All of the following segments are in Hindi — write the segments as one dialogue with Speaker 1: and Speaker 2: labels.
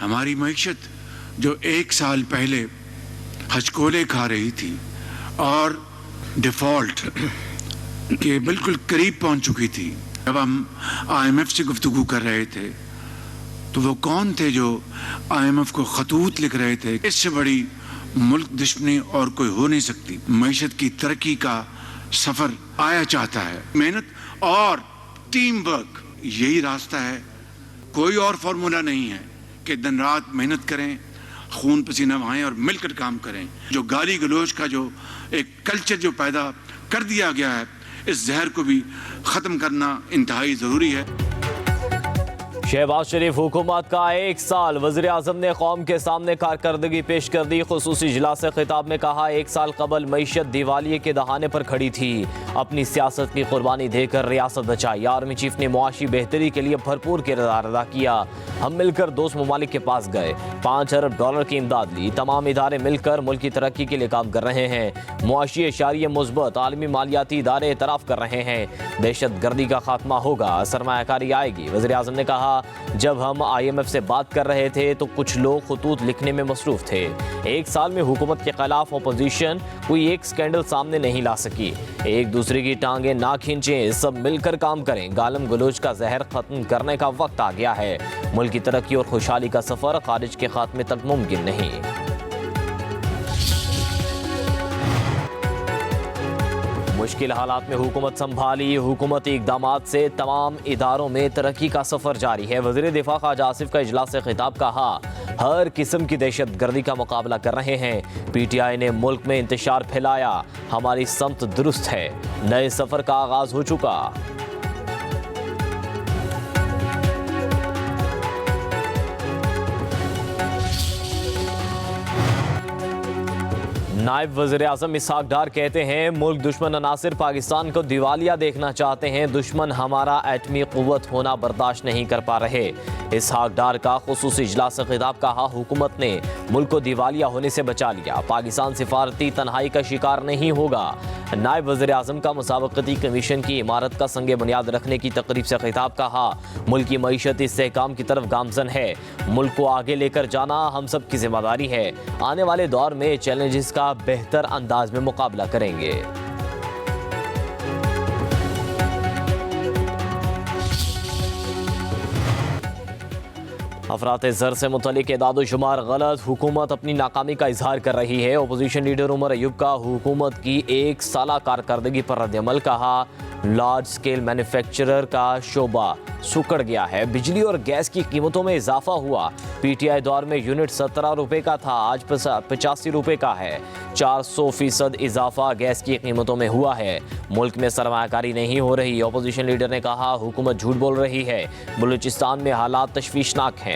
Speaker 1: हमारी मईशत जो 1 साल पहले हचकोले खा रही थी और डिफ़ॉल्ट के बिल्कुल करीब पहुंच चुकी थी, जब हम IMF से गुफ्तगू कर रहे थे तो वो कौन थे जो IMF को खतूत लिख रहे थे? इससे बड़ी मुल्क दुश्मनी और कोई हो नहीं सकती। मईशत की तरक्की का सफ़र आया चाहता है। मेहनत और टीम वर्क यही रास्ता है, कोई और फार्मूला नहीं है कि दिन रात मेहनत करें, खून पसीना बहाएं और मिलकर काम करें। जो गाली गलौज का जो एक कल्चर जो पैदा कर दिया गया है, इस जहर को भी ख़त्म करना इंतहाई ज़रूरी है।
Speaker 2: शहबाज शरीफ हुकूमत का 1 साल, वज़ीर आज़म ने कौम के सामने कारकर्दगी पेश कर दी। खुसूसी इजलास से खिताब में कहा, 1 साल कबल मईशत दिवालिये के दहाने पर खड़ी थी, अपनी सियासत की कुर्बानी देकर रियासत बचाई। आर्मी चीफ ने मुआशी बेहतरी के लिए भरपूर किरदार अदा किया। हम मिलकर दोस्त ममालिक के पास गए, $5 अरब की इमदाद ली। तमाम इदारे मिलकर मुल्क की तरक्की के लिए काम कर रहे हैं। मुआशी एशारिया मुस्बत, आलमी मालियाती इदारे एतराफ़ कर रहे हैं। दहशत गर्दी का खात्मा होगा, सरमायाकारी आएगी। वज़ीर आज़म ने कहा, जब हम IMF से बात कर रहे थे तो कुछ लोग खतूत लिखने में मसरूफ थे। 1 साल में हुकूमत के खिलाफ अपोजिशन कोई एक स्कैंडल सामने नहीं ला सकी। एक दूसरे की टांगें ना खींचें, सब मिलकर काम करें। गालम गलोच का जहर खत्म करने का वक्त आ गया है। मुल्क की तरक्की और खुशहाली का सफर खारिज के खात्मे तक मुमकिन नहीं। मुश्किल हालात में हुकूमत संभाली, हुकूमती इक़दामात से तमाम इदारों में तरक्की का सफ़र जारी है। वज़ीर दिफा ख्वाजा आसिफ का इजलास से खिताब, कहा, हर किस्म की दहशत गर्दी का मुकाबला कर रहे हैं। PTI ने मुल्क में इंतशार फैलाया, हमारी समत दुरुस्त है। नए सफ़र का आगाज़ हो चुका। नायब वज़ीर आज़म इसहाक डार कहते हैं, मुल्क दुश्मन अनासिर पाकिस्तान को दिवालिया देखना चाहते हैं। दुश्मन हमारा एटमी क़ुव्वत होना बर्दाश्त नहीं कर पा रहे। इसहाक डार का खुसूसी इजलास से खिताब, कहा, हुकूमत ने मुल्क को दिवालिया होने से बचा लिया। पाकिस्तान सिफारती तन्हाई का शिकार नहीं होगा। नायब वज़ीर आज़म का मुसाबकती कमीशन की इमारत का संगे बुनियाद रखने की तकरीब से खिताब, कहा, मुल्क की मईशत इस्तेहकाम की तरफ गामजन है। मुल्क को आगे लेकर जाना हम सब की जिम्मेदारी है। आने वाले दौर में चैलेंजेस का बेहतर अंदाज में मुकाबला करेंगे। अफराते ज़र से मुतल्लिक़ एदाद-ओ-शुमार गलत, हुकूमत अपनी नाकामी का इजहार कर रही है। अपोजिशन लीडर उमर अयूब का हुकूमत की 1 साला कारकर्दगी पर रद्द-ए-अमल, कहा, लार्ज स्केल मैन्युफैक्चरर का शोबा सुकड़ गया है। बिजली और गैस की कीमतों में इजाफा हुआ। PTI दौर में यूनिट 17 रुपये का था, आज 85 रुपये का है। 400% इजाफा गैस की कीमतों में हुआ है। मुल्क में सरमायाकारी नहीं हो रही। अपोजिशन लीडर ने कहा, हुकूमत झूठ बोल रही है। बलूचिस्तान में हालात तशवीशनाक हैं।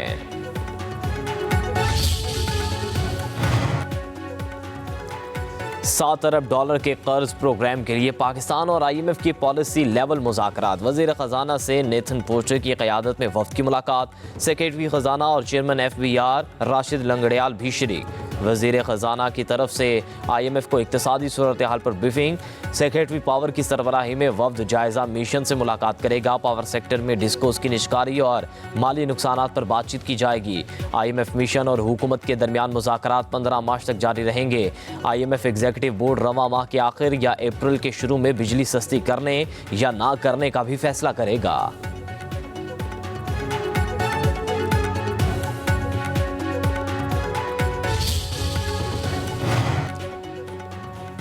Speaker 2: $7 अरब के कर्ज प्रोग्राम के लिए पाकिस्तान और IMF की पॉलिसी लेवल मुज़ाकरात। वज़ीर ख़जाना से नेथन पोर्टर की क़यादत में वफ़द की मुलाकात। सेक्रेटरी ख़जाना और चेयरमैन FBR राशिद लंगड़ियाल भी शरीक। वज़ीर ख़जाना की तरफ से IMF को इक़्तिसादी सूरत हाल पर ब्रीफिंग। सेक्रेटरी पावर की सरबराही में वफ़द जायज़ा मिशन से मुलाकात करेगा। पावर सेक्टर में डिस्कोस की निष्कारी और माली नुकसानात पर बातचीत की जाएगी। IMF मिशन और हुकूमत के दरमियान मुज़ाकरात 15 मार्च तक जारी रहेंगे। IMF एग्जीक्यूटिव बोर्ड रवा माह के आखिर या अप्रैल के शुरू में बिजली सस्ती करने या ना करने का भी फैसला करेगा।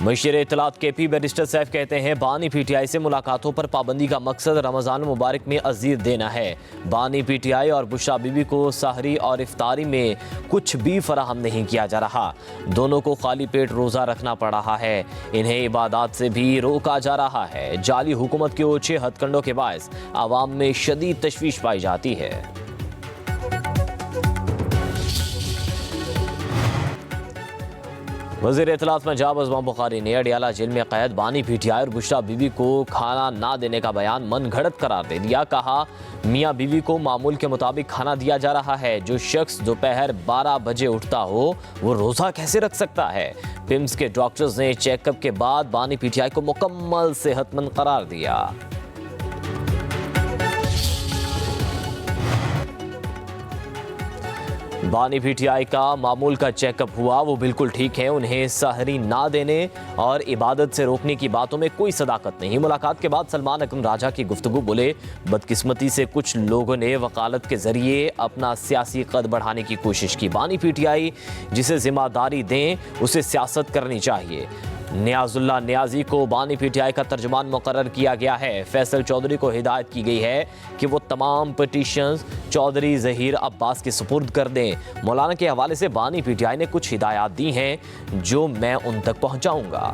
Speaker 2: मुशीर इत्तलात KP बैरिस्टर सैफ कहते हैं, बानी PTI से मुलाकातों पर पाबंदी का मकसद रमज़ान मुबारक में अज़ीर देना है। बानी PTI और बुशरा बीबी को सहरी और इफ्तारी में कुछ भी फराहम नहीं किया जा रहा। दोनों को खाली पेट रोज़ा रखना पड़ रहा है। इन्हें इबादत से भी रोका जा रहा है। जाली हुकूमत के ओछे हथकंडों के बायस आवाम में शदीद तशवीश पाई जाती है। वज़ीर इत्तलात पंजाब अज़मा बुखारी ने अडियाला जेल में कैद बानी PTI और बुशरा बीबी को खाना ना देने का बयान मन घड़त करार दे दिया। कहा, मियाँ बीवी को मामूल के मुताबिक खाना दिया जा रहा है। जो शख्स दोपहर 12 बजे उठता हो वो रोज़ा कैसे रख सकता है। पिम्स के डॉक्टर्स ने चेकअप के बाद बानी PTI को मुकम्मल सेहतमंद करार दिया। बानी पीटीआई का मामूल का चेकअप हुआ, वो बिल्कुल ठीक है। उन्हें सहरी ना देने और इबादत से रोकने की बातों में कोई सदाकत नहीं। मुलाकात के बाद सलमान अकरम राजा की गुफ्तगू, बोले बदकिस्मती से कुछ लोगों ने वकालत के जरिए अपना सियासी कद बढ़ाने की कोशिश की। बानी पीटीआई जिसे जिम्मेदारी दें उसे सियासत करनी चाहिए। नियाजुल्लाह नियाजी को बानी पीटीआई का तर्जुमान मुकर्रर किया गया है। फैसल चौधरी को हिदायत की गई है कि वो तमाम पिटीशंस चौधरी जहीर अब्बास के सुपुर्द कर दें। मौलाना के हवाले से बानी पीटीआई ने कुछ हिदायत दी हैं जो मैं उन तक पहुंचाऊंगा।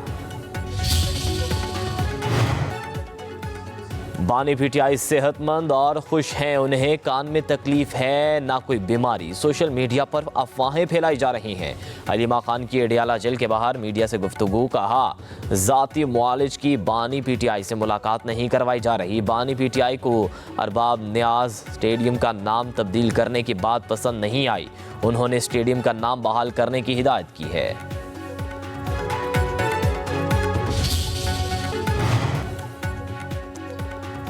Speaker 2: बानी पीटीआई सेहतमंद और खुश हैं, उन्हें कान में तकलीफ है ना कोई बीमारी। सोशल मीडिया पर अफवाहें फैलाई जा रही हैं। अलीमा खान की अडियाला जेल के बाहर मीडिया से गुफ्तगू, कहा जाती मुआलिज की बानी पीटीआई से मुलाकात नहीं करवाई जा रही। बानी पीटीआई को अरबाब न्याज स्टेडियम का नाम तब्दील करने की बात पसंद नहीं आई। उन्होंने स्टेडियम का नाम बहाल करने की हिदायत की है।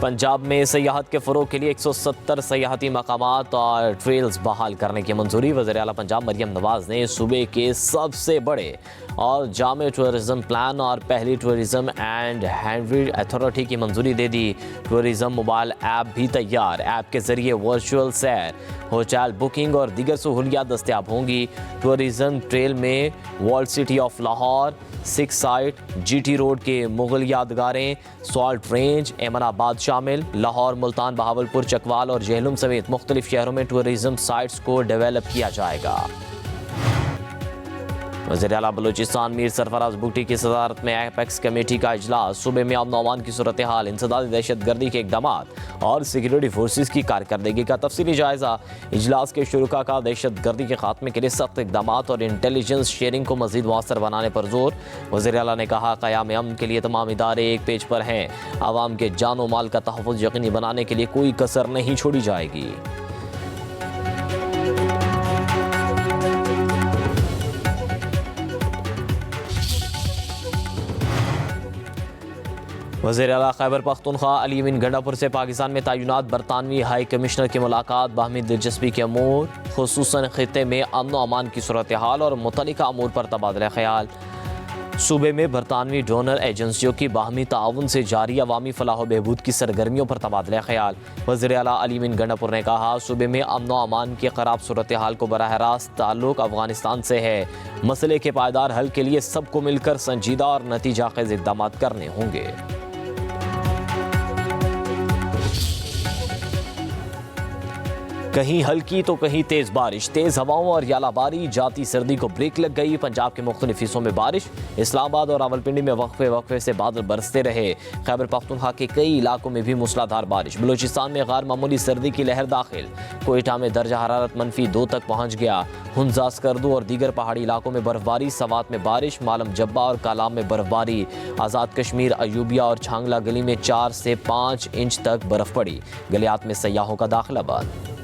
Speaker 2: पंजाब में सयाहत के फ़रोग़ के लिए 170 सयाहती मकामात और ट्रेल्स बहाल करने की मंजूरी। वज़ीर आला पंजाब मरियम नवाज़ ने सूबे के सबसे बड़े और जामे टूरिज़म प्लान और पहली टूरिज़म एंड हैंडरीड अथॉरिटी की मंजूरी दे दी। टूरिज़म मोबाइल ऐप भी तैयार। ऐप के ज़रिए वर्चुअल सैर, होटल बुकिंग और दीगर सहूलियात दस्तयाब होंगी। टूरिज़म ट्रेल में world city of Lahore, 6 site, GT road के मुगल यादगारें, सॉल्ट रेंज, एमनाबाद शामिल। लाहौर, मुल्तान, बहावलपुर, चकवाल और जहलुम समेत मुख्तलिफ शहरों में टूरिज़म साइट्स को डेवलप किया जाएगा। वज़ीर आला बलूचिस्तान मीर सरफराज बुगटी की सदारत में एपेक्स कमेटी का इजलास। सूबे में अमन अमान की सूरत हाल, इंसदादी दहशत गर्दी के इकदाम और सिक्योरिटी फोर्सेस की कारकर्दगी का तफसीली जायजा। इजलास के शुरुका का दहशत गर्दी के खात्मे के लिए सख्त इकदाम और इंटेलिजेंस शेयरिंग को मजीद मौसर बनाने पर जोर। वज़ीर आला ने कहा क़याम अमन के लिए तमाम इदारे एक पेज पर हैं। आवाम के जान व माल का तहफ़्फ़ुज़ यकीनी बनाने के लिए कोई कसर नहीं छोड़ी जाएगी। वज़ीर आला खैबर पख्तूनख्वा अली अमीन गंडापुर से पाकिस्तान में तैनात बरतानवी हाई कमिश्नर की मुलाकात। बाहमी दिलचस्पी के अमूर, खुसूसन खित्ते में अमन व अमान की सूरत हाल और मुतल्लिका अमूर पर तबादला ख्याल। सूबे में बरतानवी डोनर एजेंसियों की बाहमी ताउन से जारी अवामी फलाह बहबूद की सरगर्मियों पर तबादला ख्याल। वज़ीर आला अली अमीन गंडापुर ने कहा सूबे में अमन व अमान की ख़राब सूरत हाल को बराह रास्त ताल्लुक़ अफ़गानिस्तान से है। मसले के पायदार हल के लिए सबको मिलकर संजीदा और नतीजा खेज़ इक़दाम करने होंगे। कहीं हल्की तो कहीं तेज बारिश, तेज हवाओं और यालाबारी, जाती सर्दी को ब्रेक लग गई। पंजाब के मुख्तलिफ हिस्सों में बारिश। इस्लामाबाद और रावलपिंडी में वक्फे से बादल बरसते रहे। खैबर पख्तूनख्वा के कई इलाकों में भी मूसलाधार बारिश। बलूचिस्तान में गैर मामूली सर्दी की लहर दाखिल। कोयटा में दर्जा हरारत -2 तक पहुँच गया। हुंजा, स्कर्दू और दीगर पहाड़ी इलाकों में बर्फबारी। सवात में बारिश। मालम जब्बा और कालाम में बर्फबारी। आज़ाद कश्मीर, अयूबिया और छांगला गली में 4 से 5 इंच तक बर्फ पड़ी। गलियात में सयाहों का दाखिला बंद।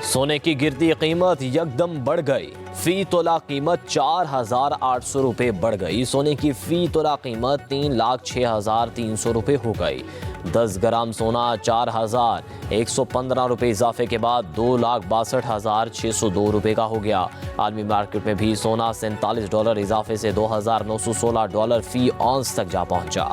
Speaker 2: सोने की गिरती कीमत यकदम बढ़ गई। फी तोला कीमत 4,800 रुपये बढ़ गई। सोने की फी तोला कीमत 3,06,300 रुपये हो गई। 10 ग्राम सोना 4,115 रुपये इजाफे के बाद $2,62,602 रुपये का हो गया। आलमी मार्केट में भी सोना $47 इजाफे से $2,916 फी औंस तक जा पहुंचा।